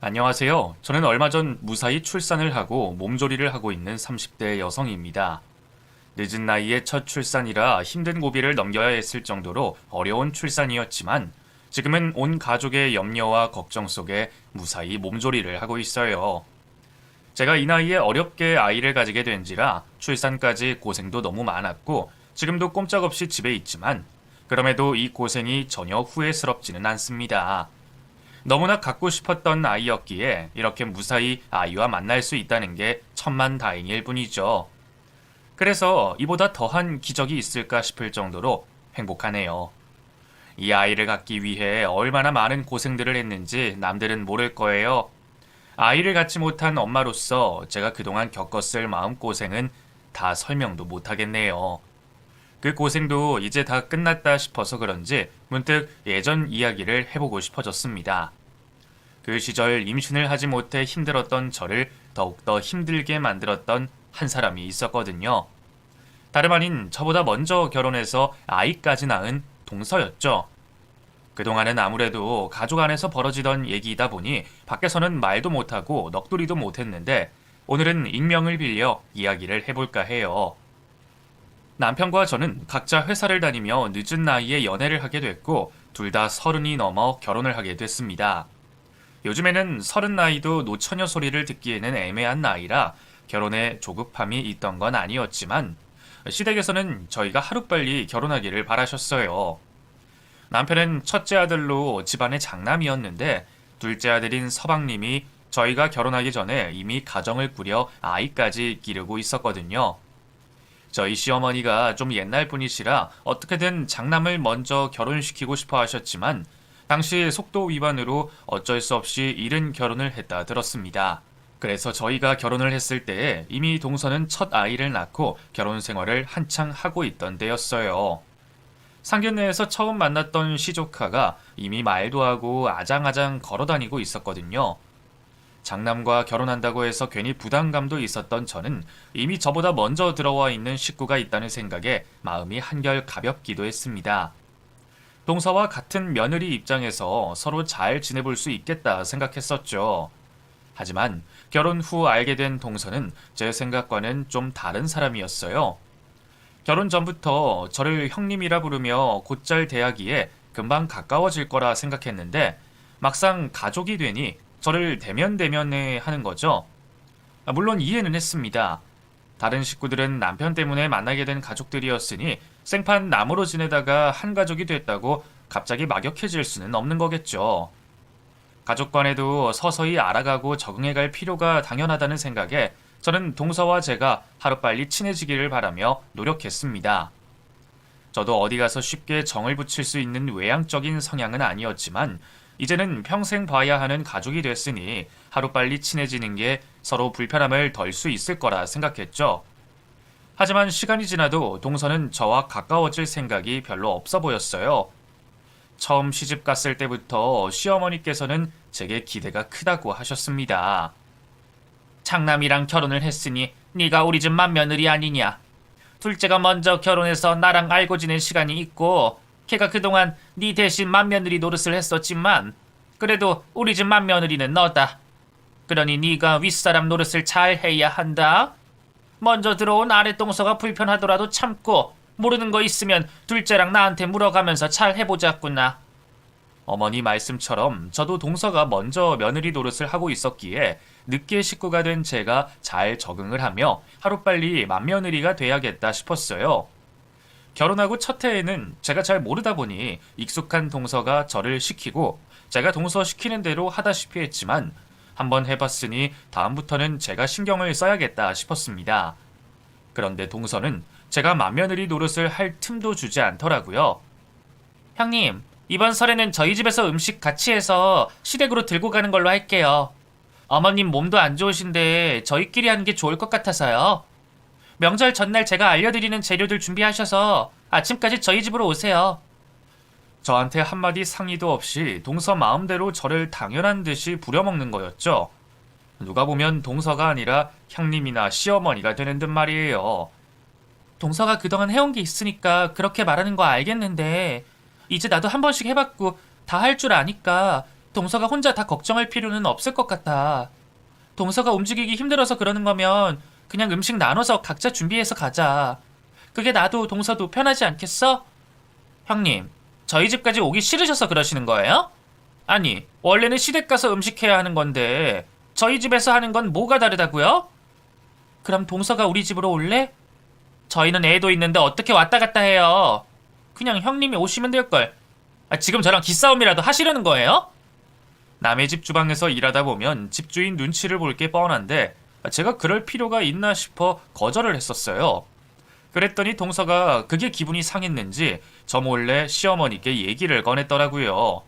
안녕하세요. 저는 얼마 전 무사히 출산을 하고 몸조리를 하고 있는 30대 여성입니다. 늦은 나이에 첫 출산이라 힘든 고비를 넘겨야 했을 정도로 어려운 출산이었지만 지금은 온 가족의 염려와 걱정 속에 무사히 몸조리를 하고 있어요. 제가 이 나이에 어렵게 아이를 가지게 된지라 출산까지 고생도 너무 많았고 지금도 꼼짝없이 집에 있지만 그럼에도 이 고생이 전혀 후회스럽지는 않습니다. 너무나 갖고 싶었던 아이였기에 이렇게 무사히 아이와 만날 수 있다는 게 천만다행일 뿐이죠. 그래서 이보다 더한 기적이 있을까 싶을 정도로 행복하네요. 이 아이를 갖기 위해 얼마나 많은 고생들을 했는지 남들은 모를 거예요. 아이를 갖지 못한 엄마로서 제가 그동안 겪었을 마음고생은 다 설명도 못하겠네요. 그 고생도 이제 다 끝났다 싶어서 그런지 문득 예전 이야기를 해보고 싶어졌습니다. 그 시절 임신을 하지 못해 힘들었던 저를 더욱더 힘들게 만들었던 한 사람이 있었거든요. 다름 아닌 저보다 먼저 결혼해서 아이까지 낳은 동서였죠. 그동안은 아무래도 가족 안에서 벌어지던 얘기이다 보니 밖에서는 말도 못하고 넋두리도 못했는데 오늘은 익명을 빌려 이야기를 해볼까 해요. 남편과 저는 각자 회사를 다니며 늦은 나이에 연애를 하게 됐고 둘 다 30이 넘어 결혼을 하게 됐습니다. 요즘에는 30 나이도 노처녀 소리를 듣기에는 애매한 나이라 결혼에 조급함이 있던 건 아니었지만 시댁에서는 저희가 하루빨리 결혼하기를 바라셨어요. 남편은 첫째 아들로 집안의 장남이었는데 둘째 아들인 서방님이 저희가 결혼하기 전에 이미 가정을 꾸려 아이까지 기르고 있었거든요. 저희 시어머니가 좀 옛날 분이시라 어떻게든 장남을 먼저 결혼시키고 싶어 하셨지만 당시 속도 위반으로 어쩔 수 없이 이른 결혼을 했다 들었습니다. 그래서 저희가 결혼을 했을 때에 이미 동서는 첫 아이를 낳고 결혼 생활을 한창 하고 있던 때였어요. 상견례에서 처음 만났던 시조카가 이미 말도 하고 아장아장 걸어다니고 있었거든요. 장남과 결혼한다고 해서 괜히 부담감도 있었던 저는 이미 저보다 먼저 들어와 있는 식구가 있다는 생각에 마음이 한결 가볍기도 했습니다. 동서와 같은 며느리 입장에서 서로 잘 지내볼 수 있겠다 생각했었죠. 하지만 결혼 후 알게 된 동서는 제 생각과는 좀 다른 사람이었어요. 결혼 전부터 저를 형님이라 부르며 곧잘 대하기에 금방 가까워질 거라 생각했는데 막상 가족이 되니 저를 대면대면해 하는 거죠. 물론 이해는 했습니다. 다른 식구들은 남편 때문에 만나게 된 가족들이었으니 생판 남으로 지내다가 한 가족이 됐다고 갑자기 막역해질 수는 없는 거겠죠. 가족 간에도 서서히 알아가고 적응해갈 필요가 당연하다는 생각에 저는 동서와 제가 하루빨리 친해지기를 바라며 노력했습니다. 저도 어디 가서 쉽게 정을 붙일 수 있는 외향적인 성향은 아니었지만 이제는 평생 봐야 하는 가족이 됐으니 하루빨리 친해지는 게 서로 불편함을 덜 수 있을 거라 생각했죠. 하지만 시간이 지나도 동서는 저와 가까워질 생각이 별로 없어 보였어요. 처음 시집 갔을 때부터 시어머니께서는 제게 기대가 크다고 하셨습니다. 장남이랑 결혼을 했으니 네가 우리 집 맏며느리 아니냐. 둘째가 먼저 결혼해서 나랑 알고 지낸 시간이 있고 걔가 그동안 네 대신 맏며느리 노릇을 했었지만 그래도 우리 집 맏며느리는 너다. 그러니 네가 윗사람 노릇을 잘 해야 한다. 먼저 들어온 아랫동서가 불편하더라도 참고 모르는 거 있으면 둘째랑 나한테 물어가면서 잘 해보자꾸나. 어머니 말씀처럼 저도 동서가 먼저 며느리 노릇을 하고 있었기에 늦게 식구가 된 제가 잘 적응을 하며 하루빨리 맏며느리가 돼야겠다 싶었어요. 결혼하고 첫 해에는 제가 잘 모르다 보니 익숙한 동서가 저를 시키고 제가 동서 시키는 대로 하다시피 했지만 한번 해봤으니 다음부터는 제가 신경을 써야겠다 싶었습니다. 그런데 동서는 제가 맏며느리 노릇을 할 틈도 주지 않더라고요. 형님, 이번 설에는 저희 집에서 음식 같이 해서 시댁으로 들고 가는 걸로 할게요. 어머님 몸도 안 좋으신데 저희끼리 하는 게 좋을 것 같아서요. 명절 전날 제가 알려드리는 재료들 준비하셔서 아침까지 저희 집으로 오세요. 저한테 한마디 상의도 없이 동서 마음대로 저를 당연한 듯이 부려먹는 거였죠. 누가 보면 동서가 아니라 형님이나 시어머니가 되는 듯 말이에요. 동서가 그동안 해온 게 있으니까 그렇게 말하는 거 알겠는데 이제 나도 한 번씩 해봤고 다 할 줄 아니까 동서가 혼자 다 걱정할 필요는 없을 것 같아. 동서가 움직이기 힘들어서 그러는 거면 그냥 음식 나눠서 각자 준비해서 가자. 그게 나도 동서도 편하지 않겠어? 형님, 저희 집까지 오기 싫으셔서 그러시는 거예요? 아니, 원래는 시댁 가서 음식해야 하는 건데 저희 집에서 하는 건 뭐가 다르다고요? 그럼 동서가 우리 집으로 올래? 저희는 애도 있는데 어떻게 왔다 갔다 해요? 그냥 형님이 오시면 될걸. 지금 저랑 기싸움이라도 하시려는 거예요? 남의 집 주방에서 일하다 보면 집주인 눈치를 볼 게 뻔한데 제가 그럴 필요가 있나 싶어 거절을 했었어요. 그랬더니 동서가 그게 기분이 상했는지 저 몰래 시어머니께 얘기를 꺼냈더라고요.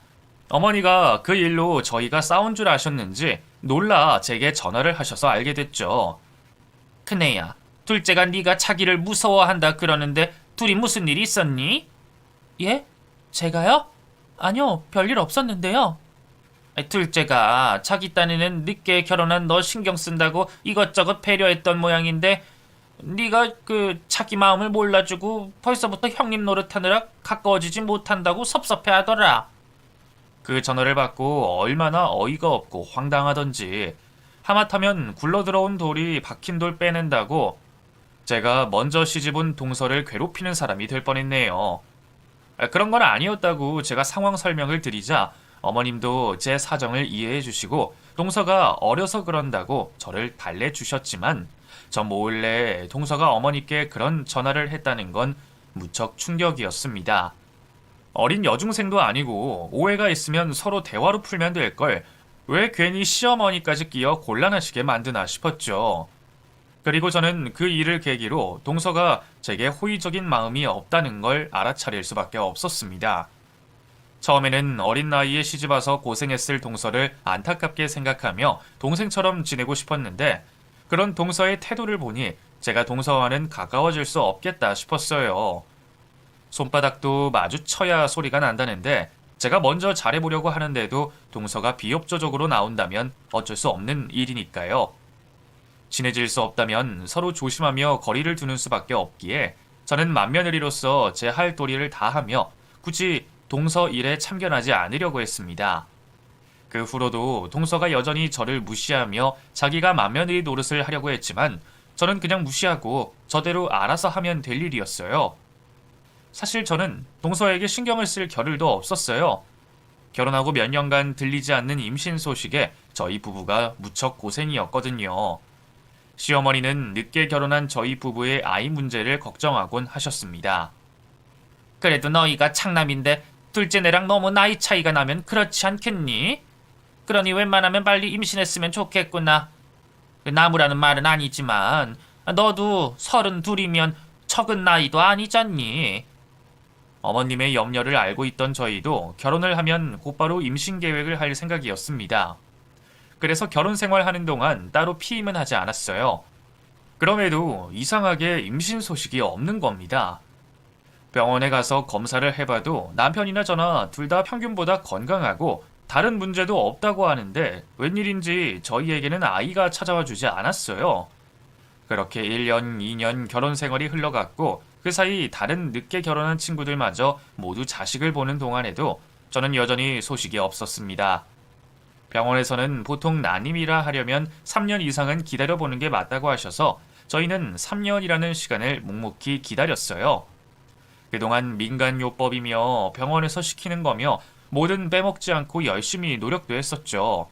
어머니가 그 일로 저희가 싸운 줄 아셨는지 놀라 제게 전화를 하셔서 알게 됐죠. 큰애야, 둘째가 네가 자기를 무서워한다 그러는데 둘이 무슨 일이 있었니? 예? 제가요? 아니요, 별일 없었는데요. 둘째가 자기 딴에는 늦게 결혼한 너 신경 쓴다고 이것저것 배려했던 모양인데 네가 자기 마음을 몰라주고 벌써부터 형님 노릇하느라 가까워지지 못한다고 섭섭해하더라. 그 전화를 받고 얼마나 어이가 없고 황당하던지 하마터면 굴러들어온 돌이 박힌 돌 빼낸다고 제가 먼저 시집온 동서를 괴롭히는 사람이 될 뻔했네요. 그런 건 아니었다고 제가 상황 설명을 드리자 어머님도 제 사정을 이해해 주시고 동서가 어려서 그런다고 저를 달래주셨지만 저 몰래 동서가 어머니께 그런 전화를 했다는 건 무척 충격이었습니다. 어린 여중생도 아니고 오해가 있으면 서로 대화로 풀면 될 걸 왜 괜히 시어머니까지 끼어 곤란하시게 만드나 싶었죠. 그리고 저는 그 일을 계기로 동서가 제게 호의적인 마음이 없다는 걸 알아차릴 수밖에 없었습니다. 처음에는 어린 나이에 시집와서 고생했을 동서를 안타깝게 생각하며 동생처럼 지내고 싶었는데 그런 동서의 태도를 보니 제가 동서와는 가까워질 수 없겠다 싶었어요. 손바닥도 마주쳐야 소리가 난다는데 제가 먼저 잘해보려고 하는데도 동서가 비협조적으로 나온다면 어쩔 수 없는 일이니까요. 친해질 수 없다면 서로 조심하며 거리를 두는 수밖에 없기에 저는 맏며느리로서 제 할 도리를 다하며 굳이 동서 일에 참견하지 않으려고 했습니다. 그 후로도 동서가 여전히 저를 무시하며 자기가 맏며느리 노릇을 하려고 했지만 저는 그냥 무시하고 저대로 알아서 하면 될 일이었어요. 사실 저는 동서에게 신경을 쓸 겨를도 없었어요. 결혼하고 몇 년간 들리지 않는 임신 소식에 저희 부부가 무척 고생이었거든요. 시어머니는 늦게 결혼한 저희 부부의 아이 문제를 걱정하곤 하셨습니다. 그래도 너희가 창남인데 둘째 내랑 너무 나이 차이가 나면 그렇지 않겠니? 그러니 웬만하면 빨리 임신했으면 좋겠구나. 나무라는 말은 아니지만 너도 32이면 적은 나이도 아니잖니. 어머님의 염려를 알고 있던 저희도 결혼을 하면 곧바로 임신 계획을 할 생각이었습니다. 그래서 결혼 생활하는 동안 따로 피임은 하지 않았어요. 그럼에도 이상하게 임신 소식이 없는 겁니다. 병원에 가서 검사를 해봐도 남편이나 저나 둘 다 평균보다 건강하고 다른 문제도 없다고 하는데 웬일인지 저희에게는 아이가 찾아와 주지 않았어요. 그렇게 1년, 2년 결혼 생활이 흘러갔고 그 사이 다른 늦게 결혼한 친구들마저 모두 자식을 보는 동안에도 저는 여전히 소식이 없었습니다. 병원에서는 보통 난임이라 하려면 3년 이상은 기다려보는 게 맞다고 하셔서 저희는 3년이라는 시간을 묵묵히 기다렸어요. 그동안 민간요법이며 병원에서 시키는 거며 뭐든 빼먹지 않고 열심히 노력도 했었죠.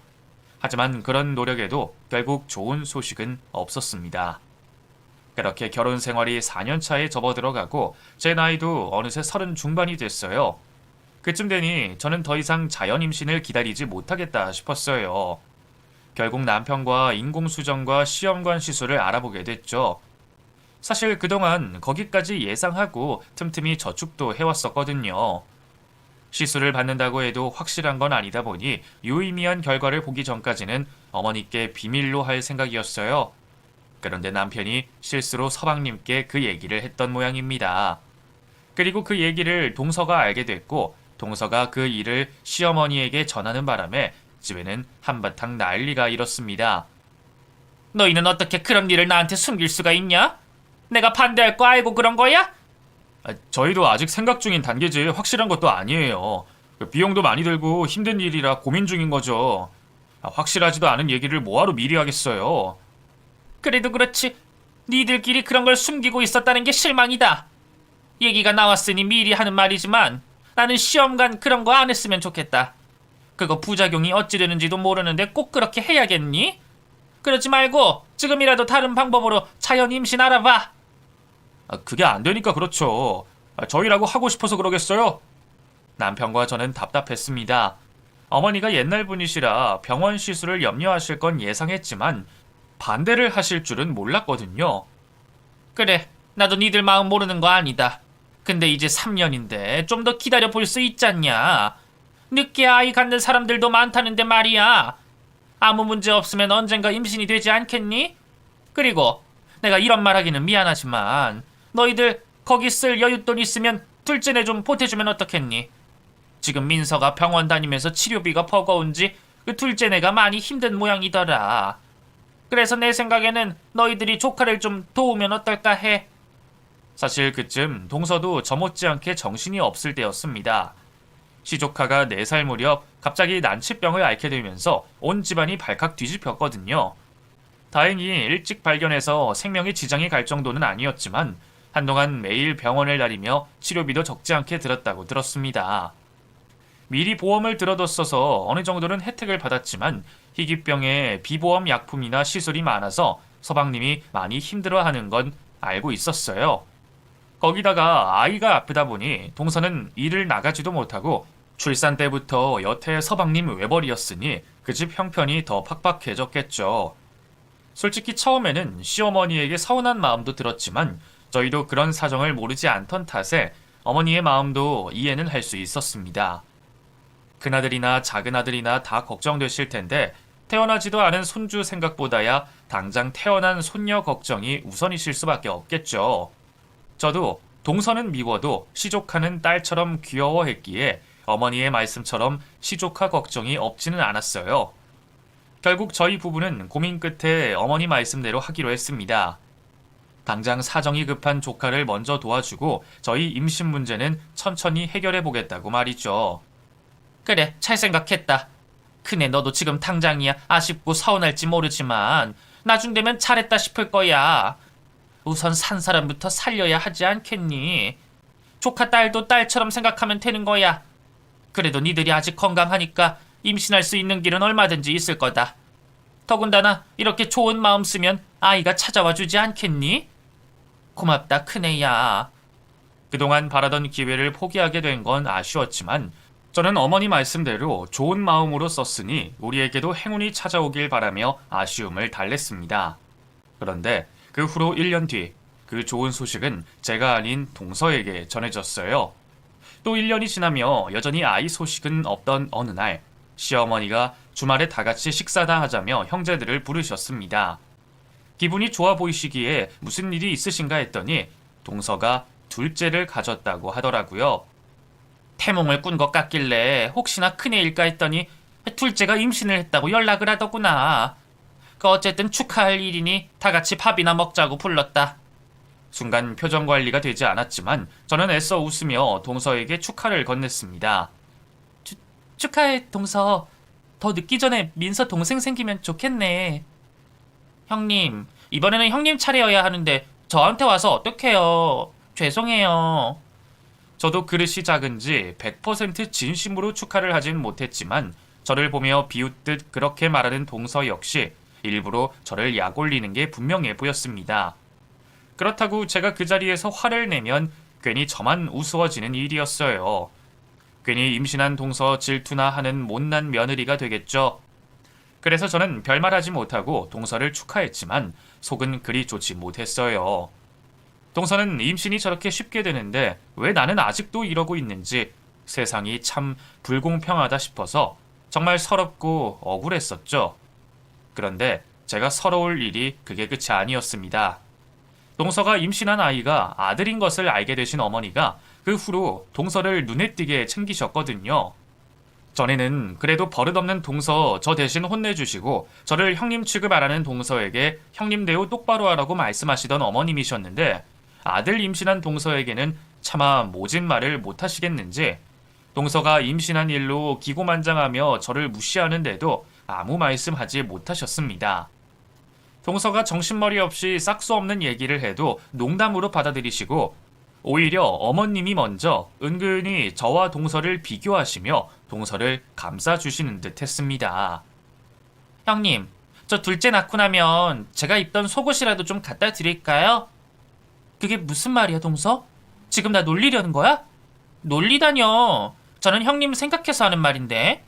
하지만 그런 노력에도 결국 좋은 소식은 없었습니다. 그렇게 결혼 생활이 4년 차에 접어들어가고 제 나이도 어느새 30 중반이 됐어요. 그쯤 되니 저는 더 이상 자연 임신을 기다리지 못하겠다 싶었어요. 결국 남편과 인공수정과 시험관 시술을 알아보게 됐죠. 사실 그동안 거기까지 예상하고 틈틈이 저축도 해왔었거든요. 시술을 받는다고 해도 확실한 건 아니다 보니 유의미한 결과를 보기 전까지는 어머니께 비밀로 할 생각이었어요. 그런데 남편이 실수로 서방님께 그 얘기를 했던 모양입니다. 그리고 그 얘기를 동서가 알게 됐고 동서가 그 일을 시어머니에게 전하는 바람에 집에는 한바탕 난리가 일었습니다. 너희는 어떻게 그런 일을 나한테 숨길 수가 있냐? 내가 반대할 거 알고 그런 거야? 저희도 아직 생각 중인 단계지 확실한 것도 아니에요. 비용도 많이 들고 힘든 일이라 고민 중인 거죠. 확실하지도 않은 얘기를 뭐하러 미리 하겠어요. 그래도 그렇지. 니들끼리 그런 걸 숨기고 있었다는 게 실망이다. 얘기가 나왔으니 미리 하는 말이지만 나는 시험관 그런 거 안 했으면 좋겠다. 그거 부작용이 어찌 되는지도 모르는데 꼭 그렇게 해야겠니? 그러지 말고 지금이라도 다른 방법으로 자연 임신 알아봐. 그게 안 되니까 그렇죠. 저희라고 하고 싶어서 그러겠어요? 남편과 저는 답답했습니다. 어머니가 옛날 분이시라 병원 시술을 염려하실 건 예상했지만 반대를 하실 줄은 몰랐거든요. 그래, 나도 니들 마음 모르는 거 아니다. 근데 이제 3년인데 좀 더 기다려 볼 수 있잖냐. 늦게 아이 갖는 사람들도 많다는데 말이야. 아무 문제 없으면 언젠가 임신이 되지 않겠니? 그리고 내가 이런 말 하기는 미안하지만 너희들 거기 쓸 여윳돈 있으면 둘째네 좀 보태주면 어떻겠니? 지금 민서가 병원 다니면서 치료비가 버거운지 그 둘째네가 많이 힘든 모양이더라. 그래서 내 생각에는 너희들이 조카를 좀 도우면 어떨까 해. 사실 그쯤 동서도 저 못지않게 정신이 없을 때였습니다. 시조카가 4살 무렵 갑자기 난치병을 앓게 되면서 온 집안이 발칵 뒤집혔거든요. 다행히 일찍 발견해서 생명에 지장이 갈 정도는 아니었지만 한동안 매일 병원을 다니며 치료비도 적지 않게 들었다고 들었습니다. 미리 보험을 들어뒀어서 어느 정도는 혜택을 받았지만 희귀병에 비보험 약품이나 시술이 많아서 서방님이 많이 힘들어하는 건 알고 있었어요. 거기다가 아이가 아프다 보니 동서는 일을 나가지도 못하고 출산 때부터 여태 서방님 외벌이였으니 그 집 형편이 더 팍팍해졌겠죠. 솔직히 처음에는 시어머니에게 서운한 마음도 들었지만 저희도 그런 사정을 모르지 않던 탓에 어머니의 마음도 이해는 할 수 있었습니다. 큰아들이나 작은아들이나 다 걱정되실 텐데 태어나지도 않은 손주 생각보다야 당장 태어난 손녀 걱정이 우선이실 수밖에 없겠죠. 저도 동서는 미워도 시조카는 딸처럼 귀여워했기에 어머니의 말씀처럼 시조카 걱정이 없지는 않았어요. 결국 저희 부부는 고민 끝에 어머니 말씀대로 하기로 했습니다. 당장 사정이 급한 조카를 먼저 도와주고 저희 임신 문제는 천천히 해결해 보겠다고 말이죠. 그래, 잘 생각했다. 큰애 너도 지금 당장이야 아쉽고 서운할지 모르지만 나중 되면 잘했다 싶을 거야. 우선 산 사람부터 살려야 하지 않겠니? 조카 딸도 딸처럼 생각하면 되는 거야. 그래도 니들이 아직 건강하니까 임신할 수 있는 길은 얼마든지 있을 거다. 더군다나 이렇게 좋은 마음 쓰면 아이가 찾아와 주지 않겠니? 고맙다 큰애야. 그동안 바라던 기회를 포기하게 된 건 아쉬웠지만 저는 어머니 말씀대로 좋은 마음으로 썼으니 우리에게도 행운이 찾아오길 바라며 아쉬움을 달랬습니다. 그런데 그 후로 1년 뒤 그 좋은 소식은 제가 아닌 동서에게 전해졌어요. 또 1년이 지나며 여전히 아이 소식은 없던 어느 날 시어머니가 주말에 다 같이 식사다 하자며 형제들을 부르셨습니다. 기분이 좋아 보이시기에 무슨 일이 있으신가 했더니 동서가 둘째를 가졌다고 하더라고요. 태몽을 꾼 것 같길래 혹시나 큰애일까 했더니 둘째가 임신을 했다고 연락을 하더구나. 그 어쨌든 축하할 일이니 다 같이 밥이나 먹자고 불렀다. 순간 표정 관리가 되지 않았지만 저는 애써 웃으며 동서에게 축하를 건넸습니다. 축하해 동서. 더 늦기 전에 민서 동생 생기면 좋겠네. 형님, 이번에는 형님 차례여야 하는데 저한테 와서 어떡해요. 죄송해요. 저도 그릇이 작은지 100% 진심으로 축하를 하진 못했지만 저를 보며 비웃듯 그렇게 말하는 동서 역시 일부러 저를 약올리는 게 분명해 보였습니다. 그렇다고 제가 그 자리에서 화를 내면 괜히 저만 우스워지는 일이었어요. 괜히 임신한 동서 질투나 하는 못난 며느리가 되겠죠. 그래서 저는 별말하지 못하고 동서를 축하했지만 속은 그리 좋지 못했어요. 동서는 임신이 저렇게 쉽게 되는데 왜 나는 아직도 이러고 있는지 세상이 참 불공평하다 싶어서 정말 서럽고 억울했었죠. 그런데 제가 서러울 일이 그게 끝이 아니었습니다. 동서가 임신한 아이가 아들인 것을 알게 되신 어머니가 그 후로 동서를 눈에 띄게 챙기셨거든요. 전에는 그래도 버릇없는 동서 저 대신 혼내주시고 저를 형님 취급 안 하는 동서에게 형님 대우 똑바로 하라고 말씀하시던 어머님이셨는데 아들 임신한 동서에게는 차마 모진 말을 못하시겠는지 동서가 임신한 일로 기고만장하며 저를 무시하는데도 아무 말씀하지 못하셨습니다. 동서가 정신머리 없이 싹수 없는 얘기를 해도 농담으로 받아들이시고 오히려 어머님이 먼저 은근히 저와 동서를 비교하시며 동서를 감싸주시는 듯 했습니다. 형님, 저 둘째 낳고 나면 제가 입던 속옷이라도 좀 갖다 드릴까요? 그게 무슨 말이야, 동서? 지금 나 놀리려는 거야? 놀리다뇨. 저는 형님 생각해서 하는 말인데.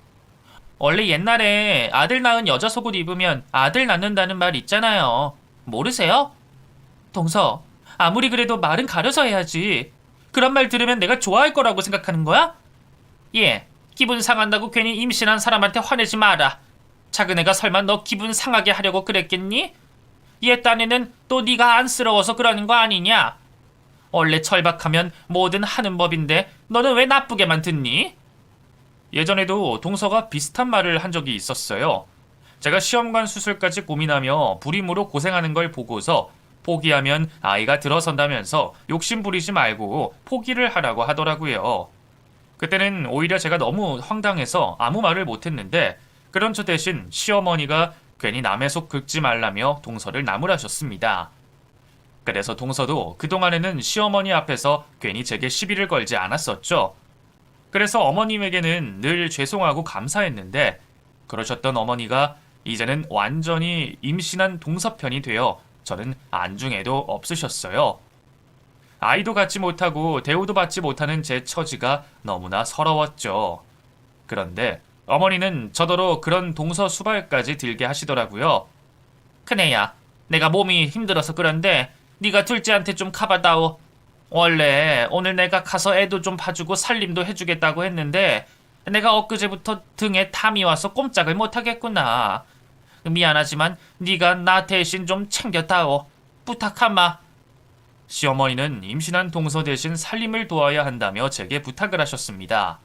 원래 옛날에 아들 낳은 여자 속옷 입으면 아들 낳는다는 말 있잖아요. 모르세요? 동서, 아무리 그래도 말은 가려서 해야지. 그런 말 들으면 내가 좋아할 거라고 생각하는 거야? 예, 기분 상한다고 괜히 임신한 사람한테 화내지 마라. 작은 애가 설마 너 기분 상하게 하려고 그랬겠니? 얘 딴에는 또 네가 안쓰러워서 그러는 거 아니냐? 원래 절박하면 뭐든 하는 법인데 너는 왜 나쁘게만 듣니? 예전에도 동서가 비슷한 말을 한 적이 있었어요. 제가 시험관 수술까지 고민하며 불임으로 고생하는 걸 보고서 포기하면 아이가 들어선다면서 욕심 부리지 말고 포기를 하라고 하더라고요. 그때는 오히려 제가 너무 황당해서 아무 말을 못했는데 그런 저 대신 시어머니가 괜히 남의 속 긁지 말라며 동서를 나무라셨습니다. 그래서 동서도 그동안에는 시어머니 앞에서 괜히 제게 시비를 걸지 않았었죠. 그래서 어머님에게는 늘 죄송하고 감사했는데 그러셨던 어머니가 이제는 완전히 임신한 동서 편이 되어 저는 안중에도 없으셨어요. 아이도 갖지 못하고 대우도 받지 못하는 제 처지가 너무나 서러웠죠. 그런데 어머니는 저더러 그런 동서 수발까지 들게 하시더라고요. 큰애야, 내가 몸이 힘들어서 그런데 네가 둘째한테 좀 가봐다오. 원래 오늘 내가 가서 애도 좀 봐주고 살림도 해주겠다고 했는데 내가 엊그제부터 등에 담이 와서 꼼짝을 못하겠구나. 미안하지만 네가 나 대신 좀 챙겨다오. 부탁하마. 시어머니는 임신한 동서 대신 살림을 도와야 한다며 제게 부탁을 하셨습니다.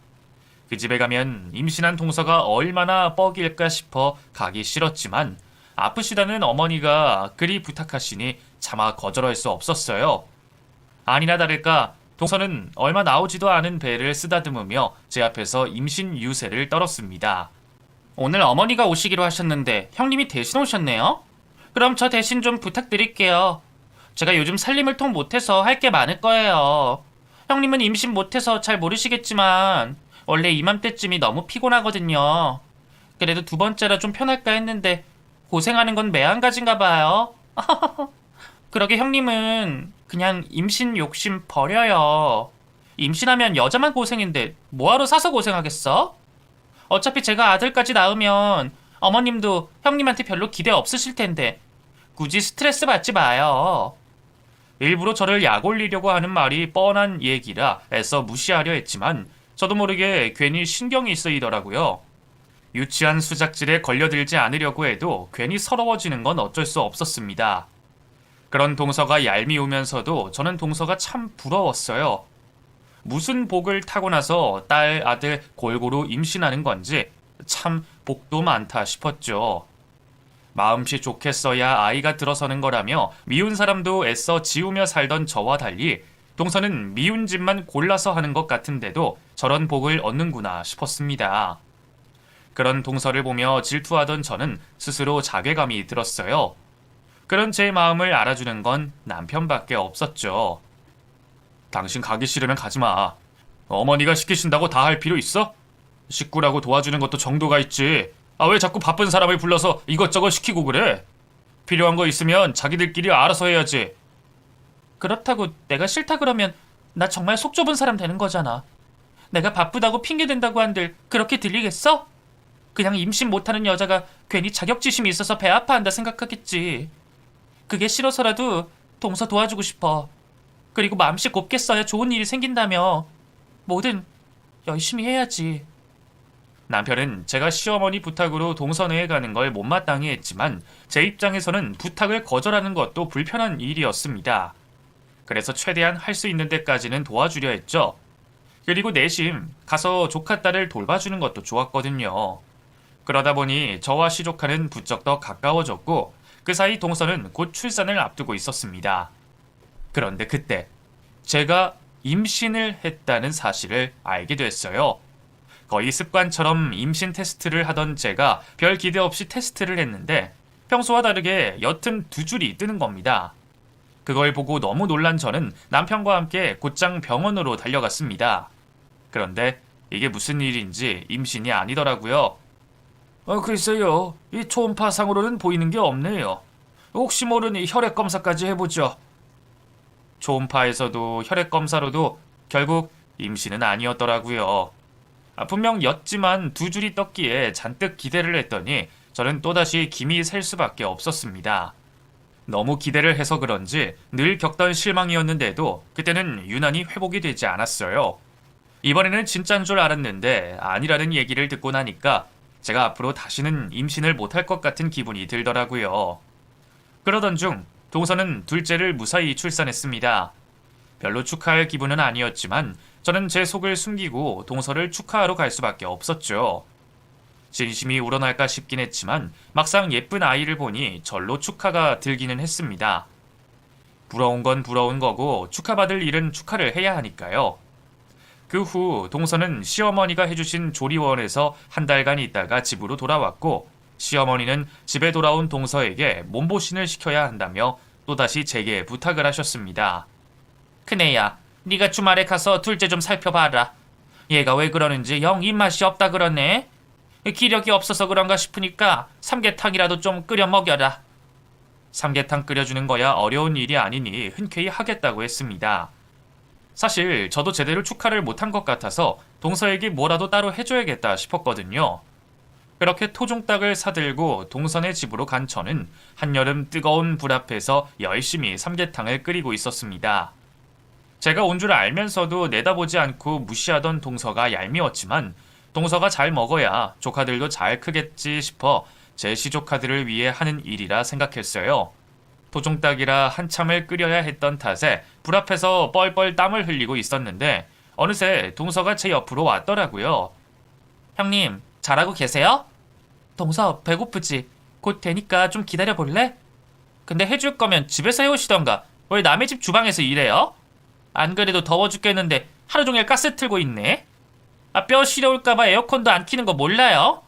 그 집에 가면 임신한 동서가 얼마나 뻐길까 싶어 가기 싫었지만 아프시다는 어머니가 그리 부탁하시니 차마 거절할 수 없었어요. 아니나 다를까 동서는 얼마 나오지도 않은 배를 쓰다듬으며 제 앞에서 임신 유세를 떨었습니다. 오늘 어머니가 오시기로 하셨는데 형님이 대신 오셨네요? 그럼 저 대신 좀 부탁드릴게요. 제가 요즘 살림을 통 못해서 할 게 많을 거예요. 형님은 임신 못해서 잘 모르시겠지만 원래 이맘때쯤이 너무 피곤하거든요. 그래도 두 번째라 좀 편할까 했는데 고생하는 건 매한가지인가 봐요. 그러게 형님은 그냥 임신 욕심 버려요. 임신하면 여자만 고생인데 뭐하러 사서 고생하겠어? 어차피 제가 아들까지 낳으면 어머님도 형님한테 별로 기대 없으실 텐데 굳이 스트레스 받지 마요. 일부러 저를 약 올리려고 하는 말이 뻔한 얘기라 애써 무시하려 했지만 저도 모르게 괜히 신경이 쓰이더라고요. 유치한 수작질에 걸려들지 않으려고 해도 괜히 서러워지는 건 어쩔 수 없었습니다. 그런 동서가 얄미우면서도 저는 동서가 참 부러웠어요. 무슨 복을 타고 나서 딸, 아들 골고루 임신하는 건지 참 복도 많다 싶었죠. 마음씨 좋겠어야 아이가 들어서는 거라며 미운 사람도 애써 지우며 살던 저와 달리 동서는 미운 짓만 골라서 하는 것 같은데도 저런 복을 얻는구나 싶었습니다. 그런 동서를 보며 질투하던 저는 스스로 자괴감이 들었어요. 그런 제 마음을 알아주는 건 남편밖에 없었죠. 당신 가기 싫으면 가지 마. 어머니가 시키신다고 다 할 필요 있어? 식구라고 도와주는 것도 정도가 있지. 아, 왜 자꾸 바쁜 사람을 불러서 이것저것 시키고 그래? 필요한 거 있으면 자기들끼리 알아서 해야지. 그렇다고 내가 싫다 그러면 나 정말 속 좁은 사람 되는 거잖아. 내가 바쁘다고 핑계댄다고 한들 그렇게 들리겠어? 그냥 임신 못하는 여자가 괜히 자격지심이 있어서 배 아파한다 생각하겠지. 그게 싫어서라도 동서 도와주고 싶어. 그리고 마음씨 곱게 써야 좋은 일이 생긴다며. 뭐든 열심히 해야지. 남편은 제가 시어머니 부탁으로 동서내에 가는 걸 못마땅히 했지만 제 입장에서는 부탁을 거절하는 것도 불편한 일이었습니다. 그래서 최대한 할 수 있는 데까지는 도와주려 했죠. 그리고 내심 가서 조카 딸을 돌봐주는 것도 좋았거든요. 그러다 보니 저와 시조카는 부쩍 더 가까워졌고 그 사이 동서는 곧 출산을 앞두고 있었습니다. 그런데 그때 제가 임신을 했다는 사실을 알게 됐어요. 거의 습관처럼 임신 테스트를 하던 제가 별 기대 없이 테스트를 했는데 평소와 다르게 옅은 두 줄이 뜨는 겁니다. 그걸 보고 너무 놀란 저는 남편과 함께 곧장 병원으로 달려갔습니다. 그런데 이게 무슨 일인지 임신이 아니더라고요. 글쎄요. 이 초음파상으로는 보이는 게 없네요. 혹시 모르니 혈액 검사까지 해보죠. 초음파에서도 혈액 검사로도 결국 임신은 아니었더라고요. 분명 였지만 두 줄이 떴기에 잔뜩 기대를 했더니 저는 또다시 김이 셀 수밖에 없었습니다. 너무 기대를 해서 그런지 늘 겪던 실망이었는데도 그때는 유난히 회복이 되지 않았어요. 이번에는 진짜인 줄 알았는데 아니라는 얘기를 듣고 나니까 제가 앞으로 다시는 임신을 못할 것 같은 기분이 들더라고요. 그러던 중 동서는 둘째를 무사히 출산했습니다. 별로 축하할 기분은 아니었지만 저는 제 속을 숨기고 동서를 축하하러 갈 수밖에 없었죠. 진심이 우러날까 싶긴 했지만 막상 예쁜 아이를 보니 절로 축하가 들기는 했습니다. 부러운 건 부러운 거고 축하받을 일은 축하를 해야 하니까요. 그 후 동서는 시어머니가 해주신 조리원에서 한 달간 있다가 집으로 돌아왔고 시어머니는 집에 돌아온 동서에게 몸보신을 시켜야 한다며 또다시 제게 부탁을 하셨습니다. 큰애야, 네가 주말에 가서 둘째 좀 살펴봐라. 얘가 왜 그러는지 영 입맛이 없다 그러네. 기력이 없어서 그런가 싶으니까 삼계탕이라도 좀 끓여 먹여라. 삼계탕 끓여주는 거야 어려운 일이 아니니 흔쾌히 하겠다고 했습니다. 사실 저도 제대로 축하를 못한 것 같아서 동서에게 뭐라도 따로 해줘야겠다 싶었거든요. 그렇게 토종닭을 사들고 동선의 집으로 간 저는 한여름 뜨거운 불 앞에서 열심히 삼계탕을 끓이고 있었습니다. 제가 온 줄 알면서도 내다보지 않고 무시하던 동서가 얄미웠지만 동서가 잘 먹어야 조카들도 잘 크겠지 싶어 제 시조카들을 위해 하는 일이라 생각했어요. 토종닭이라 한참을 끓여야 했던 탓에 불 앞에서 뻘뻘 땀을 흘리고 있었는데 어느새 동서가 제 옆으로 왔더라고요. 형님, 잘하고 계세요? 동서, 배고프지? 곧 되니까 좀 기다려볼래? 근데 해줄 거면 집에서 해오시던가 왜 남의 집 주방에서 일해요? 안 그래도 더워 죽겠는데 하루 종일 가스 틀고 있네? 뼈 시려울까봐 에어컨도 안 켜는 거 몰라요?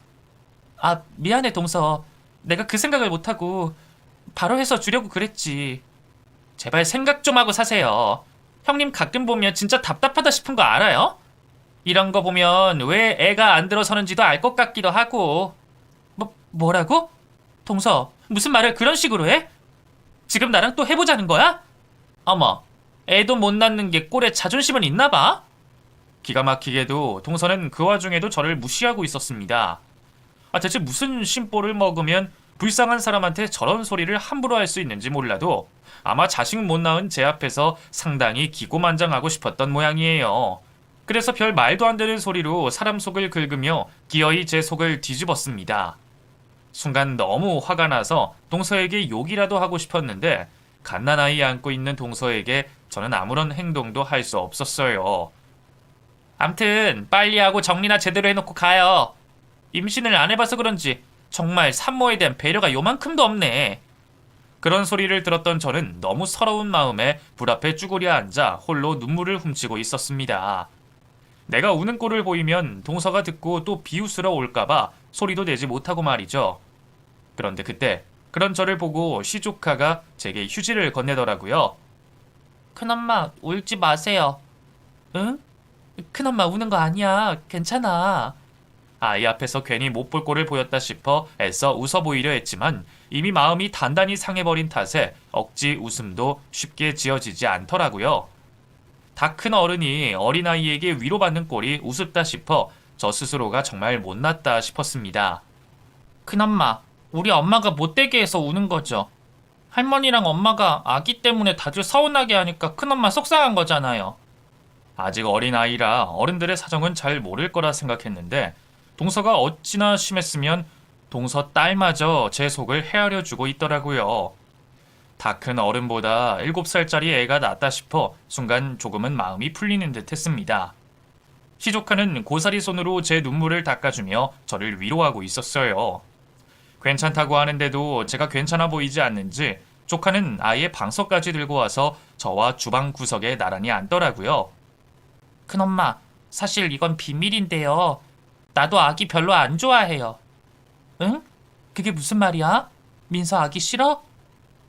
미안해 동서. 내가 그 생각을 못하고 바로 해서 주려고 그랬지. 제발 생각 좀 하고 사세요. 형님 가끔 보면 진짜 답답하다 싶은 거 알아요? 이런 거 보면 왜 애가 안 들어서는지도 알 것 같기도 하고. 뭐라고? 동서, 무슨 말을 그런 식으로 해? 지금 나랑 또 해보자는 거야? 어머, 애도 못 낳는 게 꼴에 자존심은 있나 봐? 기가 막히게도 동서는 그 와중에도 저를 무시하고 있었습니다. 대체 무슨 심보를 먹으면 불쌍한 사람한테 저런 소리를 함부로 할 수 있는지 몰라도 아마 자식 못 낳은 제 앞에서 상당히 기고만장하고 싶었던 모양이에요. 그래서 별 말도 안 되는 소리로 사람 속을 긁으며 기어이 제 속을 뒤집었습니다. 순간 너무 화가 나서 동서에게 욕이라도 하고 싶었는데 갓난아이 안고 있는 동서에게 저는 아무런 행동도 할 수 없었어요. 암튼 빨리 하고 정리나 제대로 해놓고 가요. 임신을 안 해봐서 그런지 정말 산모에 대한 배려가 요만큼도 없네. 그런 소리를 들었던 저는 너무 서러운 마음에 불 앞에 쭈그려 앉아 홀로 눈물을 훔치고 있었습니다. 내가 우는 꼴을 보이면 동서가 듣고 또 비웃으러 올까봐 소리도 내지 못하고 말이죠. 그런데 그때 그런 저를 보고 시조카가 제게 휴지를 건네더라고요. 큰엄마, 울지 마세요. 응? 큰엄마 우는 거 아니야. 괜찮아. 아이 앞에서 괜히 못 볼 꼴을 보였다 싶어 애써 웃어 보이려 했지만 이미 마음이 단단히 상해버린 탓에 억지 웃음도 쉽게 지어지지 않더라고요. 다 큰 어른이 어린아이에게 위로받는 꼴이 우습다 싶어 저 스스로가 정말 못났다 싶었습니다. 큰엄마, 우리 엄마가 못되게 해서 우는 거죠. 할머니랑 엄마가 아기 때문에 다들 서운하게 하니까 큰엄마 속상한 거잖아요. 아직 어린아이라 어른들의 사정은 잘 모를 거라 생각했는데 동서가 어찌나 심했으면 동서 딸마저 제 속을 헤아려주고 있더라고요. 다 큰 어른보다 7살짜리 애가 낫다 싶어 순간 조금은 마음이 풀리는 듯 했습니다. 시조카는 고사리 손으로 제 눈물을 닦아주며 저를 위로하고 있었어요. 괜찮다고 하는데도 제가 괜찮아 보이지 않는지 조카는 아예 방석까지 들고 와서 저와 주방 구석에 나란히 앉더라고요. 큰엄마, 사실 이건 비밀인데요. 나도 아기 별로 안 좋아해요. 응? 그게 무슨 말이야? 민서 아기 싫어?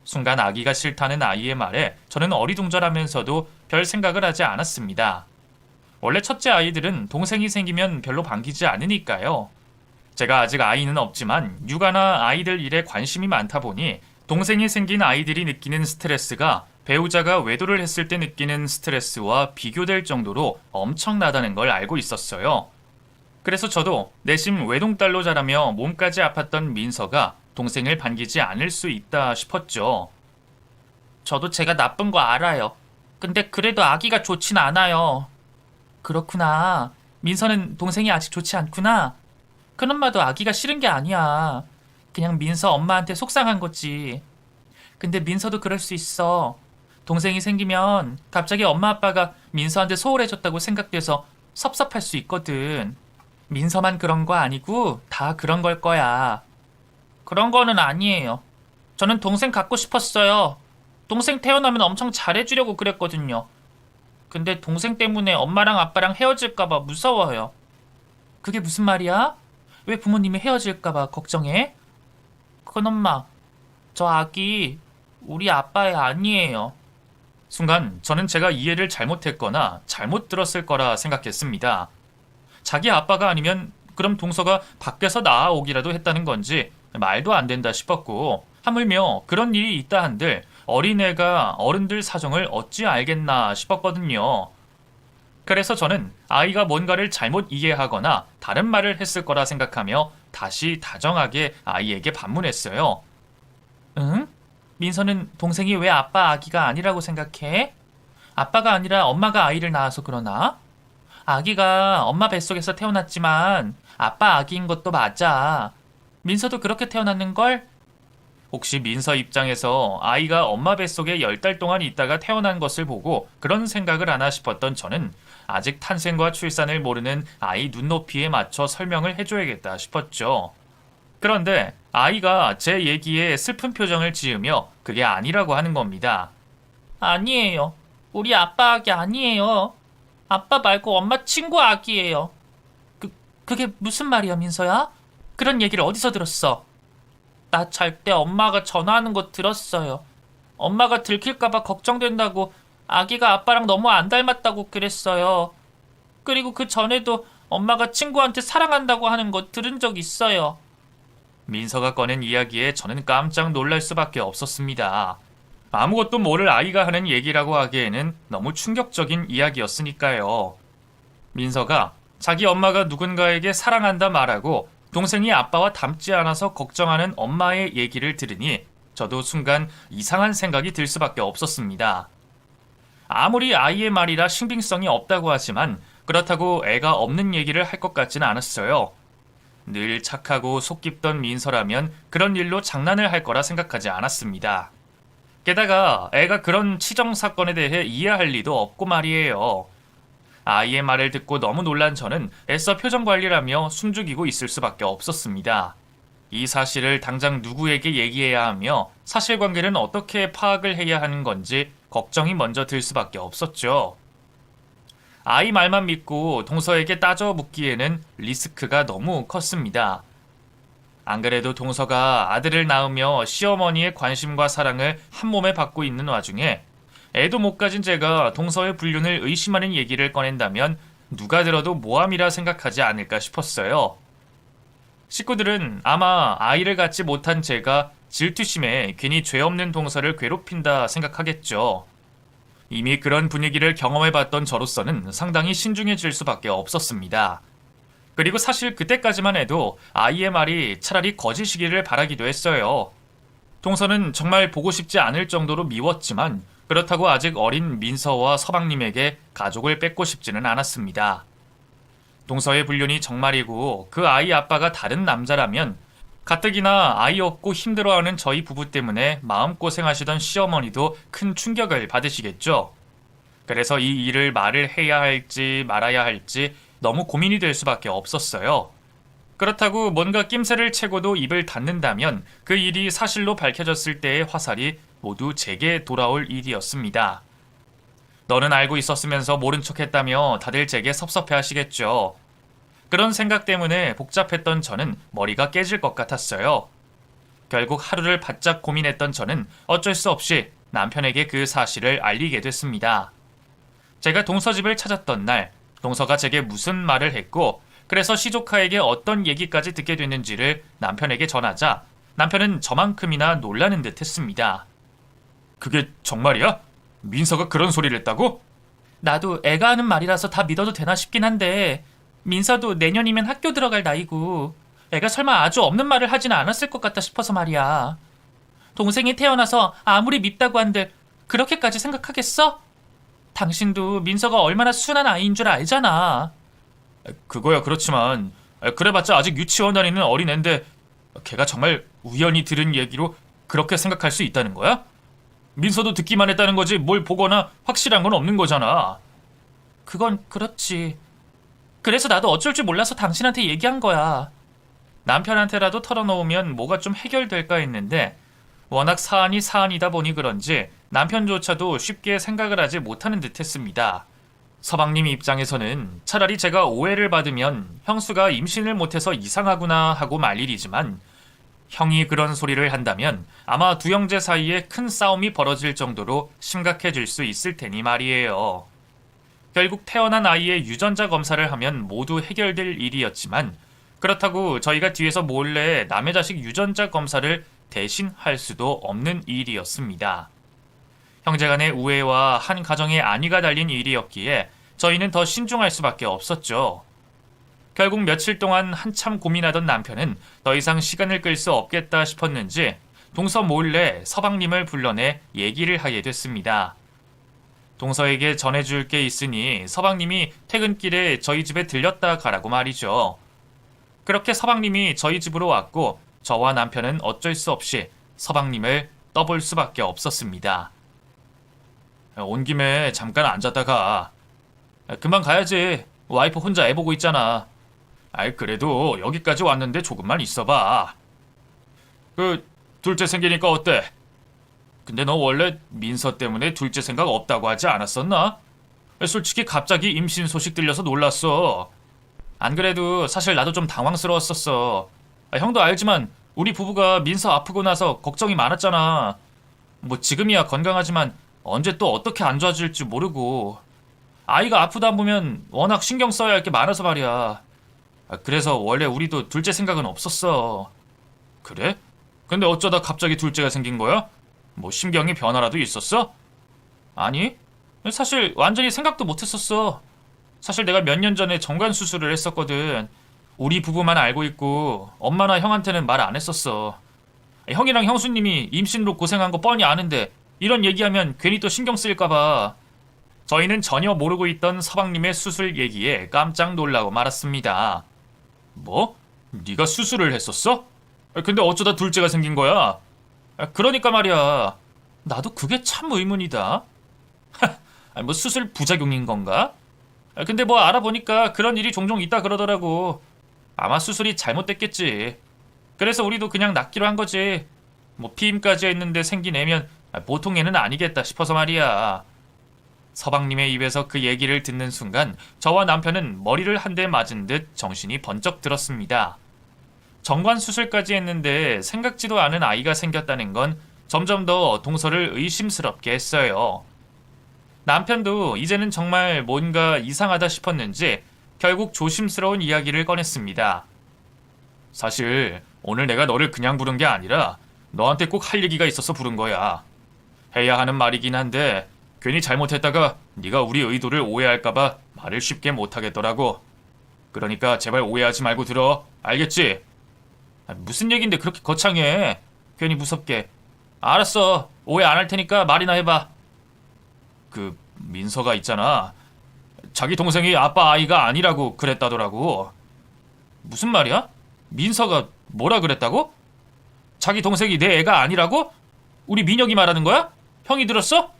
순간 아기가 싫다는 아이의 말에 저는 어리둥절하면서도 별 생각을 하지 않았습니다. 원래 첫째 아이들은 동생이 생기면 별로 반기지 않으니까요. 제가 아직 아이는 없지만 육아나 아이들 일에 관심이 많다 보니 동생이 생긴 아이들이 느끼는 스트레스가 배우자가 외도를 했을 때 느끼는 스트레스와 비교될 정도로 엄청나다는 걸 알고 있었어요. 그래서 저도 내심 외동딸로 자라며 몸까지 아팠던 민서가 동생을 반기지 않을 수 있다 싶었죠. 저도 제가 나쁜 거 알아요. 근데 그래도 아기가 좋진 않아요. 그렇구나. 민서는 동생이 아직 좋지 않구나. 큰엄마도 아기가 싫은 게 아니야. 그냥 민서 엄마한테 속상한 거지. 근데 민서도 그럴 수 있어. 동생이 생기면 갑자기 엄마 아빠가 민서한테 소홀해졌다고 생각돼서 섭섭할 수 있거든. 민서만 그런 거 아니고 다 그런 걸 거야. 그런 거는 아니에요. 저는 동생 갖고 싶었어요. 동생 태어나면 엄청 잘해주려고 그랬거든요. 근데 동생 때문에 엄마랑 아빠랑 헤어질까봐 무서워요. 그게 무슨 말이야? 왜 부모님이 헤어질까봐 걱정해? 큰엄마, 저 아기 우리 아빠의 아니에요. 순간 저는 제가 이해를 잘못했거나 잘못 들었을 거라 생각했습니다. 자기 아빠가 아니면 그럼 동서가 밖에서 나아오기라도 했다는 건지 말도 안 된다 싶었고, 하물며 그런 일이 있다 한들 어린애가 어른들 사정을 어찌 알겠나 싶었거든요. 그래서 저는 아이가 뭔가를 잘못 이해하거나 다른 말을 했을 거라 생각하며 다시 다정하게 아이에게 반문했어요. 응? 민서는 동생이 왜 아빠 아기가 아니라고 생각해? 아빠가 아니라 엄마가 아이를 낳아서 그러나? 아기가 엄마 뱃속에서 태어났지만 아빠 아기인 것도 맞아. 민서도 그렇게 태어났는걸? 혹시 민서 입장에서 아이가 엄마 뱃속에 10달 동안 있다가 태어난 것을 보고 그런 생각을 하나 싶었던 저는 아직 탄생과 출산을 모르는 아이 눈높이에 맞춰 설명을 해줘야겠다 싶었죠. 그런데 아이가 제 얘기에 슬픈 표정을 지으며 그게 아니라고 하는 겁니다. 아니에요. 우리 아빠 아기 아니에요. 아빠 말고 엄마 친구 아기예요. 그게 무슨 말이야, 민서야? 그런 얘기를 어디서 들었어? 나 잘 때 엄마가 전화하는 거 들었어요. 엄마가 들킬까봐 걱정된다고 아기가 아빠랑 너무 안 닮았다고 그랬어요. 그리고 그 전에도 엄마가 친구한테 사랑한다고 하는 거 들은 적 있어요. 민서가 꺼낸 이야기에 저는 깜짝 놀랄 수밖에 없었습니다. 아무것도 모를 아이가 하는 얘기라고 하기에는 너무 충격적인 이야기였으니까요. 민서가 자기 엄마가 누군가에게 사랑한다 말하고 동생이 아빠와 닮지 않아서 걱정하는 엄마의 얘기를 들으니 저도 순간 이상한 생각이 들 수밖에 없었습니다. 아무리 아이의 말이라 신빙성이 없다고 하지만 그렇다고 애가 없는 얘기를 할 것 같지는 않았어요. 늘 착하고 속 깊던 민서라면 그런 일로 장난을 할 거라 생각하지 않았습니다. 게다가 애가 그런 치정 사건에 대해 이해할 리도 없고 말이에요. 아이의 말을 듣고 너무 놀란 저는 애써 표정 관리를 하며 숨죽이고 있을 수밖에 없었습니다. 이 사실을 당장 누구에게 얘기해야 하며 사실관계는 어떻게 파악을 해야 하는 건지 걱정이 먼저 들 수밖에 없었죠. 아이 말만 믿고 동서에게 따져 묻기에는 리스크가 너무 컸습니다. 안 그래도 동서가 아들을 낳으며 시어머니의 관심과 사랑을 한 몸에 받고 있는 와중에 애도 못 가진 제가 동서의 불륜을 의심하는 얘기를 꺼낸다면 누가 들어도 모함이라 생각하지 않을까 싶었어요. 식구들은 아마 아이를 갖지 못한 제가 질투심에 괜히 죄 없는 동서를 괴롭힌다 생각하겠죠. 이미 그런 분위기를 경험해봤던 저로서는 상당히 신중해질 수밖에 없었습니다. 그리고 사실 그때까지만 해도 아이의 말이 차라리 거짓이기를 바라기도 했어요. 동서는 정말 보고 싶지 않을 정도로 미웠지만 그렇다고 아직 어린 민서와 서방님에게 가족을 뺏고 싶지는 않았습니다. 동서의 불륜이 정말이고 그 아이 아빠가 다른 남자라면 가뜩이나 아이 없고 힘들어하는 저희 부부 때문에 마음고생하시던 시어머니도 큰 충격을 받으시겠죠. 그래서 이 일을 말을 해야 할지 말아야 할지 너무 고민이 될 수밖에 없었어요. 그렇다고 뭔가 낌새를 채고도 입을 닫는다면 그 일이 사실로 밝혀졌을 때의 화살이 모두 제게 돌아올 일이었습니다. 너는 알고 있었으면서 모른 척했다며 다들 제게 섭섭해 하시겠죠. 그런 생각 때문에 복잡했던 저는 머리가 깨질 것 같았어요. 결국 하루를 바짝 고민했던 저는 어쩔 수 없이 남편에게 그 사실을 알리게 됐습니다. 제가 동서집을 찾았던 날, 동서가 제게 무슨 말을 했고 그래서 시조카에게 어떤 얘기까지 듣게 됐는지를 남편에게 전하자 남편은 저만큼이나 놀라는 듯 했습니다. 그게 정말이야? 민서가 그런 소리를 했다고? 나도 애가 하는 말이라서 다 믿어도 되나 싶긴 한데 민서도 내년이면 학교 들어갈 나이고 애가 설마 아주 없는 말을 하지는 않았을 것 같다 싶어서 말이야. 동생이 태어나서 아무리 밉다고 한들 그렇게까지 생각하겠어? 당신도 민서가 얼마나 순한 아이인 줄 알잖아. 그거야 그렇지만 그래봤자 아직 유치원 다니는 어린애인데 걔가 정말 우연히 들은 얘기로 그렇게 생각할 수 있다는 거야? 민서도 듣기만 했다는 거지 뭘 보거나 확실한 건 없는 거잖아. 그건 그렇지. 그래서 나도 어쩔 줄 몰라서 당신한테 얘기한 거야. 남편한테라도 털어놓으면 뭐가 좀 해결될까 했는데 워낙 사안이 사안이다 보니 그런지 남편조차도 쉽게 생각을 하지 못하는 듯 했습니다. 서방님 입장에서는 차라리 제가 오해를 받으면 형수가 임신을 못해서 이상하구나 하고 말 일이지만 형이 그런 소리를 한다면 아마 두 형제 사이에 큰 싸움이 벌어질 정도로 심각해질 수 있을 테니 말이에요. 결국 태어난 아이의 유전자 검사를 하면 모두 해결될 일이었지만 그렇다고 저희가 뒤에서 몰래 남의 자식 유전자 검사를 대신 할 수도 없는 일이었습니다. 형제간의 우애와 한 가정의 안위가 달린 일이었기에 저희는 더 신중할 수밖에 없었죠. 결국 며칠 동안 한참 고민하던 남편은 더 이상 시간을 끌 수 없겠다 싶었는지 동서 몰래 서방님을 불러내 얘기를 하게 됐습니다. 동서에게 전해줄 게 있으니 서방님이 퇴근길에 저희 집에 들렸다 가라고 말이죠. 그렇게 서방님이 저희 집으로 왔고 저와 남편은 어쩔 수 없이 서방님을 떠볼 수밖에 없었습니다. 온 김에 잠깐 앉았다가 금방 가야지. 와이프 혼자 애 보고 있잖아. 그래도 여기까지 왔는데 조금만 있어봐. 둘째 생기니까 어때? 근데 너 원래 민서 때문에 둘째 생각 없다고 하지 않았었나? 솔직히 갑자기 임신 소식 들려서 놀랐어. 안 그래도 사실 나도 좀 당황스러웠었어. 형도 알지만 우리 부부가 민서 아프고 나서 걱정이 많았잖아. 뭐 지금이야 건강하지만 언제 또 어떻게 안 좋아질지 모르고 아이가 아프다 보면 워낙 신경 써야 할 게 많아서 말이야. 그래서 원래 우리도 둘째 생각은 없었어. 그래? 근데 어쩌다 갑자기 둘째가 생긴 거야? 뭐 심경의 변화라도 있었어? 아니, 사실 완전히 생각도 못했었어. 사실 내가 몇 년 전에 정관 수술을 했었거든. 우리 부부만 알고 있고 엄마나 형한테는 말 안 했었어. 형이랑 형수님이 임신으로 고생한 거 뻔히 아는데 이런 얘기하면 괜히 또 신경 쓰일까봐. 저희는 전혀 모르고 있던 서방님의 수술 얘기에 깜짝 놀라고 말았습니다. 뭐? 네가 수술을 했었어? 근데 어쩌다 둘째가 생긴 거야? 그러니까 말이야. 나도 그게 참 의문이다. 뭐 수술 부작용인 건가? 근데 뭐 알아보니까 그런 일이 종종 있다 그러더라고. 아마 수술이 잘못됐겠지. 그래서 우리도 그냥 낳기로 한 거지. 뭐 피임까지 했는데 생긴 애면 보통 애는 아니겠다 싶어서 말이야. 서방님의 입에서 그 얘기를 듣는 순간 저와 남편은 머리를 한 대 맞은 듯 정신이 번쩍 들었습니다. 정관 수술까지 했는데 생각지도 않은 아이가 생겼다는 건 점점 더 동서를 의심스럽게 했어요. 남편도 이제는 정말 뭔가 이상하다 싶었는지 결국 조심스러운 이야기를 꺼냈습니다. 사실 오늘 내가 너를 그냥 부른 게 아니라 너한테 꼭 할 얘기가 있어서 부른 거야. 해야 하는 말이긴 한데 괜히 잘못했다가 네가 우리 의도를 오해할까봐 말을 쉽게 못하겠더라고. 그러니까 제발 오해하지 말고 들어. 알겠지? 무슨 얘긴데 그렇게 거창해. 괜히 무섭게. 알았어. 오해 안 할 테니까 말이나 해봐. 민서가 있잖아. 자기 동생이 아빠 아이가 아니라고 그랬다더라고. 무슨 말이야? 민서가 뭐라 그랬다고? 자기 동생이 내 애가 아니라고? 우리 민혁이 말하는 거야? 형이 들었어?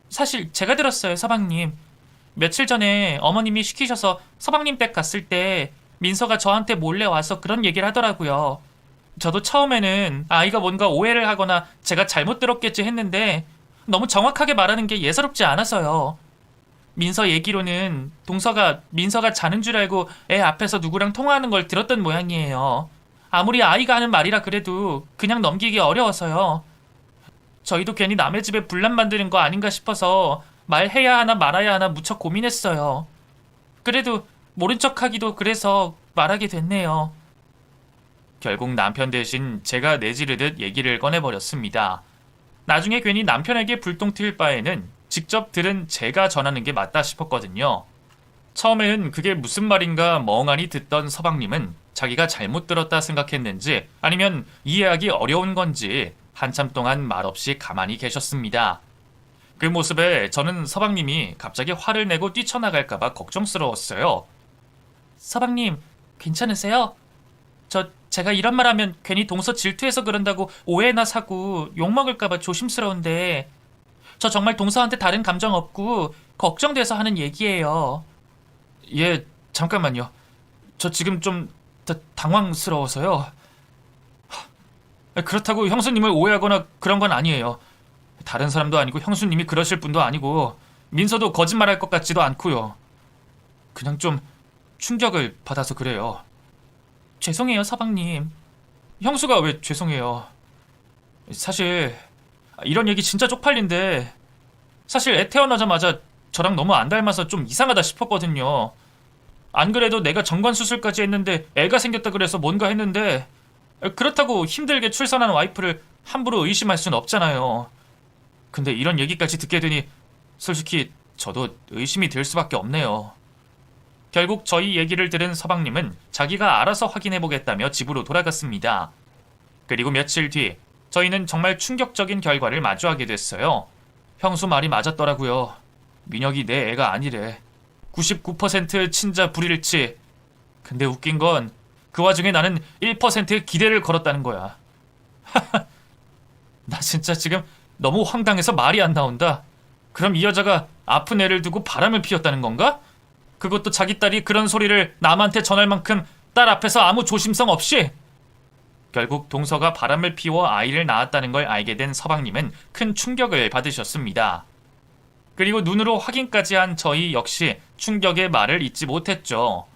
사실 제가 들었어요, 서방님. 며칠 전에 어머님이 시키셔서 서방님 댁 갔을 때 민서가 저한테 몰래 와서 그런 얘기를 하더라고요. 저도 처음에는 아이가 뭔가 오해를 하거나 제가 잘못 들었겠지 했는데 너무 정확하게 말하는 게 예사롭지 않아서요. 민서 얘기로는 동서가 민서가 자는 줄 알고 애 앞에서 누구랑 통화하는 걸 들었던 모양이에요. 아무리 아이가 하는 말이라 그래도 그냥 넘기기 어려워서요. 저희도 괜히 남의 집에 분란 만드는 거 아닌가 싶어서 말해야 하나 말아야 하나 무척 고민했어요. 그래도 모른 척하기도 그래서 말하게 됐네요. 결국 남편 대신 제가 내지르듯 얘기를 꺼내버렸습니다. 나중에 괜히 남편에게 불똥 튈 바에는 직접 들은 제가 전하는 게 맞다 싶었거든요. 처음에는 그게 무슨 말인가 멍하니 듣던 서방님은 자기가 잘못 들었다 생각했는지 아니면 이해하기 어려운 건지 한참 동안 말없이 가만히 계셨습니다. 그 모습에 저는 서방님이 갑자기 화를 내고 뛰쳐나갈까봐 걱정스러웠어요. 서방님, 괜찮으세요? 제가 이런 말 하면 괜히 동서 질투해서 그런다고 오해나 사고 욕먹을까봐 조심스러운데 저 정말 동서한테 다른 감정 없고 걱정돼서 하는 얘기예요. 예, 잠깐만요. 저 지금 좀 당황스러워서요. 그렇다고 형수님을 오해하거나 그런 건 아니에요. 다른 사람도 아니고 형수님이 그러실 분도 아니고 민서도 거짓말할 것 같지도 않고요. 그냥 좀 충격을 받아서 그래요. 죄송해요, 서방님. 형수가 왜 죄송해요. 사실 이런 얘기 진짜 쪽팔린데 사실 애 태어나자마자 저랑 너무 안 닮아서 좀 이상하다 싶었거든요. 안 그래도 내가 정관 수술까지 했는데 애가 생겼다 그래서 뭔가 했는데 그렇다고 힘들게 출산한 와이프를 함부로 의심할 순 없잖아요. 근데 이런 얘기까지 듣게 되니 솔직히 저도 의심이 될 수밖에 없네요. 결국 저희 얘기를 들은 서방님은 자기가 알아서 확인해보겠다며 집으로 돌아갔습니다. 그리고 며칠 뒤 저희는 정말 충격적인 결과를 마주하게 됐어요. 형수 말이 맞았더라고요. 민혁이 내 애가 아니래. 99% 친자 불일치. 근데 웃긴 건 그 와중에 나는 1%의 기대를 걸었다는 거야. 나 진짜 지금 너무 황당해서 말이 안 나온다. 그럼 이 여자가 아픈 애를 두고 바람을 피웠다는 건가? 그것도 자기 딸이 그런 소리를 남한테 전할 만큼 딸 앞에서 아무 조심성 없이? 결국 동서가 바람을 피워 아이를 낳았다는 걸 알게 된 서방님은 큰 충격을 받으셨습니다. 그리고 눈으로 확인까지 한 저희 역시 충격의 말을 잊지 못했죠.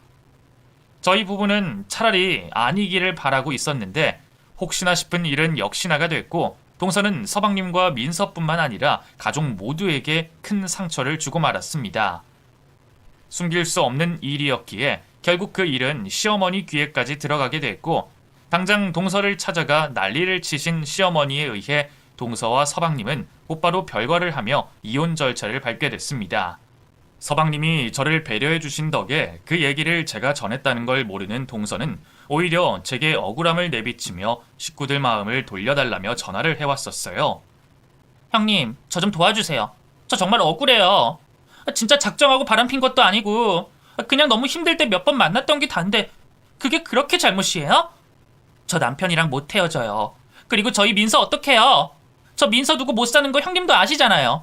저희 부부는 차라리 아니기를 바라고 있었는데 혹시나 싶은 일은 역시나가 됐고 동서는 서방님과 민서뿐만 아니라 가족 모두에게 큰 상처를 주고 말았습니다. 숨길 수 없는 일이었기에 결국 그 일은 시어머니 귀에까지 들어가게 됐고 당장 동서를 찾아가 난리를 치신 시어머니에 의해 동서와 서방님은 곧바로 별거를 하며 이혼 절차를 밟게 됐습니다. 서방님이 저를 배려해 주신 덕에 그 얘기를 제가 전했다는 걸 모르는 동서는 오히려 제게 억울함을 내비치며 식구들 마음을 돌려달라며 전화를 해왔었어요. 형님, 저 좀 도와주세요. 저 정말 억울해요. 진짜 작정하고 바람핀 것도 아니고 그냥 너무 힘들 때 몇 번 만났던 게 단데 그게 그렇게 잘못이에요? 저 남편이랑 못 헤어져요. 그리고 저희 민서 어떡해요? 저 민서 두고 못 사는 거 형님도 아시잖아요.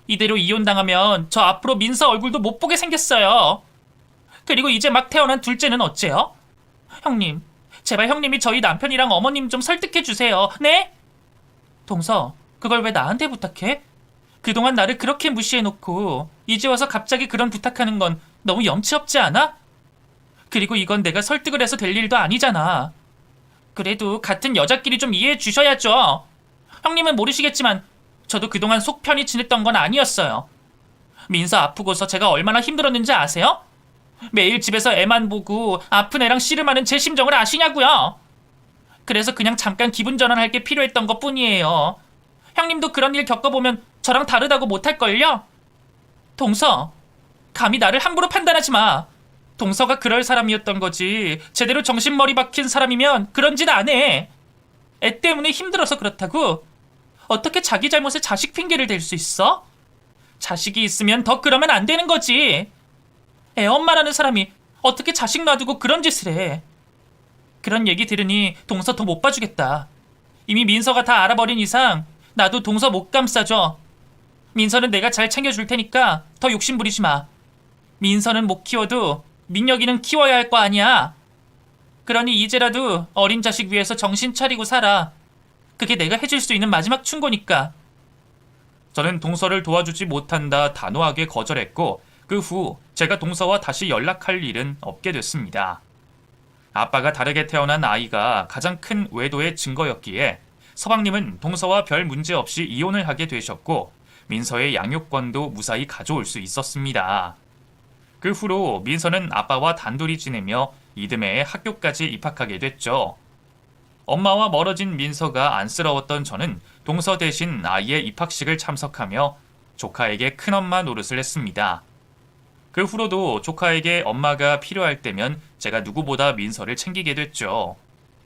이대로 이혼당하면 저 앞으로 민서 얼굴도 못 보게 생겼어요. 그리고 이제 막 태어난 둘째는 어째요? 형님, 제발 형님이 저희 남편이랑 어머님 좀 설득해 주세요. 네? 동서, 그걸 왜 나한테 부탁해? 그동안 나를 그렇게 무시해놓고 이제 와서 갑자기 그런 부탁하는 건 너무 염치 없지 않아? 그리고 이건 내가 설득을 해서 될 일도 아니잖아. 그래도 같은 여자끼리 좀 이해해 주셔야죠. 형님은 모르시겠지만 저도 그동안 속 편히 지냈던 건 아니었어요. 민서 아프고서 제가 얼마나 힘들었는지 아세요? 매일 집에서 애만 보고 아픈 애랑 씨름하는 제 심정을 아시냐고요? 그래서 그냥 잠깐 기분 전환할 게 필요했던 것 뿐이에요. 형님도 그런 일 겪어보면 저랑 다르다고 못할걸요? 동서, 감히 나를 함부로 판단하지 마. 동서가 그럴 사람이었던 거지 제대로 정신머리 박힌 사람이면 그런 짓 안 해. 애 때문에 힘들어서 그렇다고? 어떻게 자기 잘못에 자식 핑계를 댈 수 있어? 자식이 있으면 더 그러면 안 되는 거지. 애 엄마라는 사람이 어떻게 자식 놔두고 그런 짓을 해. 그런 얘기 들으니 동서 더 못 봐주겠다. 이미 민서가 다 알아버린 이상 나도 동서 못 감싸줘. 민서는 내가 잘 챙겨줄 테니까 더 욕심 부리지 마. 민서는 못 키워도 민혁이는 키워야 할 거 아니야. 그러니 이제라도 어린 자식 위해서 정신 차리고 살아. 그게 내가 해줄 수 있는 마지막 충고니까. 저는 동서를 도와주지 못한다 단호하게 거절했고 그 후 제가 동서와 다시 연락할 일은 없게 됐습니다. 아빠가 다르게 태어난 아이가 가장 큰 외도의 증거였기에 서방님은 동서와 별 문제 없이 이혼을 하게 되셨고 민서의 양육권도 무사히 가져올 수 있었습니다. 그 후로 민서는 아빠와 단둘이 지내며 이듬해에 학교까지 입학하게 됐죠. 엄마와 멀어진 민서가 안쓰러웠던 저는 동서 대신 아이의 입학식을 참석하며 조카에게 큰엄마 노릇을 했습니다. 그 후로도 조카에게 엄마가 필요할 때면 제가 누구보다 민서를 챙기게 됐죠.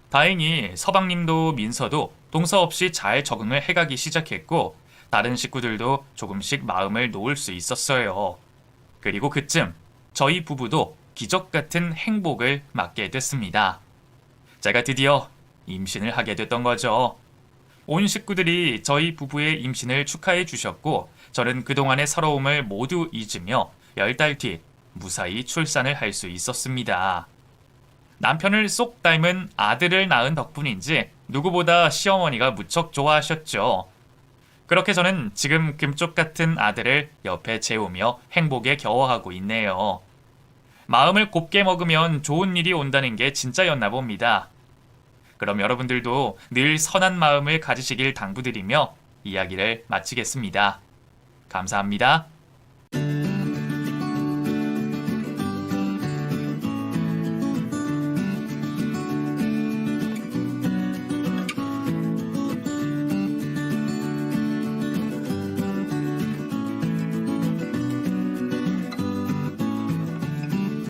다행히 서방님도 민서도 동서 없이 잘 적응을 해가기 시작했고 다른 식구들도 조금씩 마음을 놓을 수 있었어요. 그리고 그쯤 저희 부부도 기적 같은 행복을 맞게 됐습니다. 제가 드디어 임신을 하게 됐던 거죠. 온 식구들이 저희 부부의 임신을 축하해 주셨고 저는 그동안의 서러움을 모두 잊으며 10달 뒤 무사히 출산을 할 수 있었습니다. 남편을 쏙 닮은 아들을 낳은 덕분인지 누구보다 시어머니가 무척 좋아하셨죠. 그렇게 저는 지금 금쪽 같은 아들을 옆에 재우며 행복에 겨워하고 있네요. 마음을 곱게 먹으면 좋은 일이 온다는 게 진짜였나 봅니다. 그럼 여러분들도 늘 선한 마음을 가지시길 당부드리며 이야기를 마치겠습니다. 감사합니다.